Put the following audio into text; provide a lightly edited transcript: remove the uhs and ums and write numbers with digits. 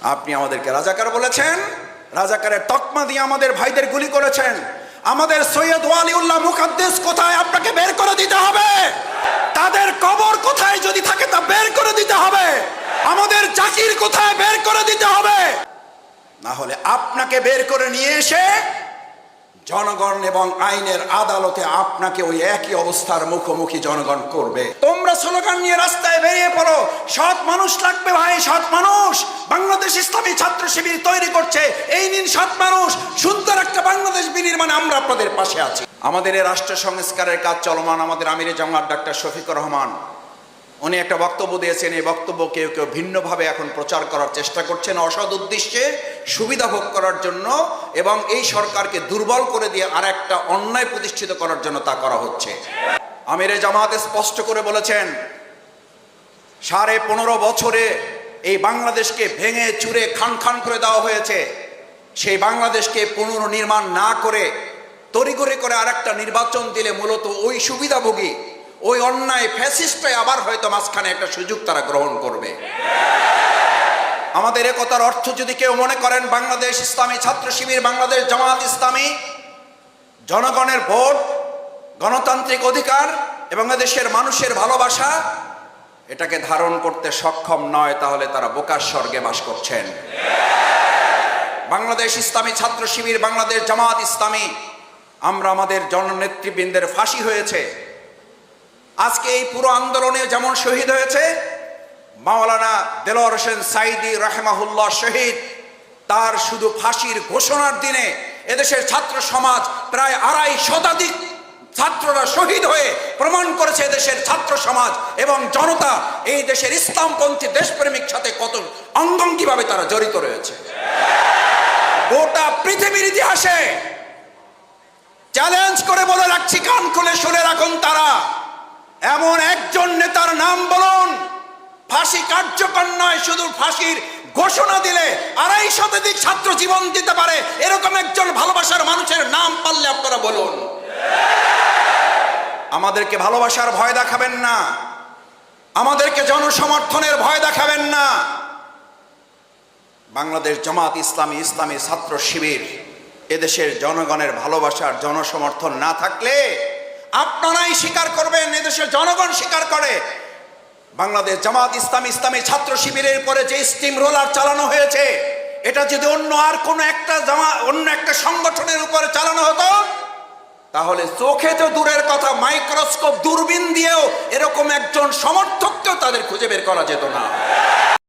আপনি আমাদেরকে রাজাকার বলেছেন, রাজাকারের তকমা দিয়ে আমাদের ভাইদের গুলি করেছেন। আমাদের সৈয়দ ওয়ালিউল্লাহ মুকাদ্দেস কোথায়, আপনাকে বের করে দিতে হবে। তাদের কবর কোথায় যদি থাকে তা বের করে দিতে হবে। আমাদের জাকির কোথায়, বের করে দিতে হবে। না হলে আপনাকে বের করে নিয়ে এসে জনগণ এবং আইনের আদালতে আপনাকে ওই একই অবস্থার মুখোমুখি জনগণ করবে। তোমরা স্লোগান নিয়ে রাস্তায় বেরিয়ে পড়ো, সৎ মানুষ লাগবে ভাই, সৎ মানুষ। বাংলাদেশ ইসলামী ছাত্র শিবির তৈরি করছে, এই নিন সৎ মানুষ, সুন্দর একটা বাংলাদেশ বিনির্মাণে আমরা আপনাদের পাশে আছি। আমাদের এই রাষ্ট্র সংস্কারের কাজ চলমান। আমাদের আমিরে জামাত ডাক্তার শফিকুর রহমান উনি একটা বক্তব্য দিয়েছেন। এই বক্তব্য কেউ কেউ ভিন্নভাবে এখন প্রচার করার চেষ্টা করছেন, অসৎ উদ্দেশ্যে, সুবিধা ভোগ করার জন্য, এবং এই সরকারকে দুর্বল করে দিয়ে আর একটা অন্যায় প্রতিষ্ঠিত করার জন্য তা করা হচ্ছে। আমিরে জামাত স্পষ্ট করে বলেছেন, 15.5 বছরে এই বাংলাদেশকে ভেঙে চুরে খান খান করে দেওয়া হয়েছে। সেই বাংলাদেশকে পুনর্নির্মাণ না করে তড়িঘড়ি করে আর একটা নির্বাচন দিলে মূলত ওই সুবিধাভোগী, ওই অন্যায় ফ্যাসিস্টে আবার হয়তো মাঝখানে একটা সুযোগ তারা গ্রহণ করবে। আমাদের একতার অর্থ যদি কেউ মনে করেন বাংলাদেশ ইসলামী ছাত্র শিবির, বাংলাদেশ জামাত ইসলামী জনগণের ভোট, গণতান্ত্রিক অধিকার এবং দেশের মানুষের ভালোবাসা এটাকে ধারণ করতে সক্ষম নয়, তাহলে তারা বোকার স্বর্গে বাস করছেন। বাংলাদেশ ইসলামী ছাত্র শিবির, বাংলাদেশ জামাত ইসলামী, আমরা আমাদের জননেতৃবৃন্দের ফাঁসি হয়েছে। আজকে এই পুরো আন্দোলনে যেমন শহীদ হয়েছে মাওলানা দেলোয়ার হোসেন সাইদি রাহমাহুল্লাহ শহীদ, তার শুধু ফাঁসির ঘোষণার দিনে এদেশের ছাত্র সমাজ প্রায় 2.5 শতাধিক ছাত্ররা শহীদ হয়ে প্রমাণ করেছে এদেশের ছাত্র সমাজ এবং জনতা এই দেশের ইসলামপন্থী দেশপ্রেমিক সাথে কত অঙ্গাঙ্গিভাবে তারা জড়িত রয়েছে। গোটা পৃথিবীর ইতিহাসে চ্যালেঞ্জ করে বলে রাখছি, কান খুলে শুনে রাখুন, তারা এমন একজন নেতার নাম বলুন, ফাঁসি কার্যকর নয়, শুধু ফাঁসির ঘোষণা দিলে 2.5 শতাধিক ছাত্র জীবন দিতে পারে এরকম একজন ভালোবাসার মানুষের নাম পারলে আপনারা বলুন। আমাদেরকে ভালোবাসার ভয় দেখাবেন না, আমাদেরকে জনসমর্থনের ভয় দেখাবেন না। বাংলাদেশ জামাত ইসলামী, ইসলামী ছাত্র শিবির এদেশের জনগণের ভালোবাসার জনসমর্থন না থাকলে আপনারাই স্বীকার করবেন, এদেশের জনগণ স্বীকার করে, বাংলাদেশ জামাত ইসলামী, ইসলামী ছাত্র শিবিরের পরে যে স্টিম রোলার চালানো হয়েছে, এটা যদি অন্য একটা সংগঠনের উপরে চালানো হতো তাহলে চোখে তো দূরের কথা, মাইক্রোস্কোপ দূরবীন দিয়েও এরকম একজন সমর্থককেও তাদের খুঁজে বের করা যেত না।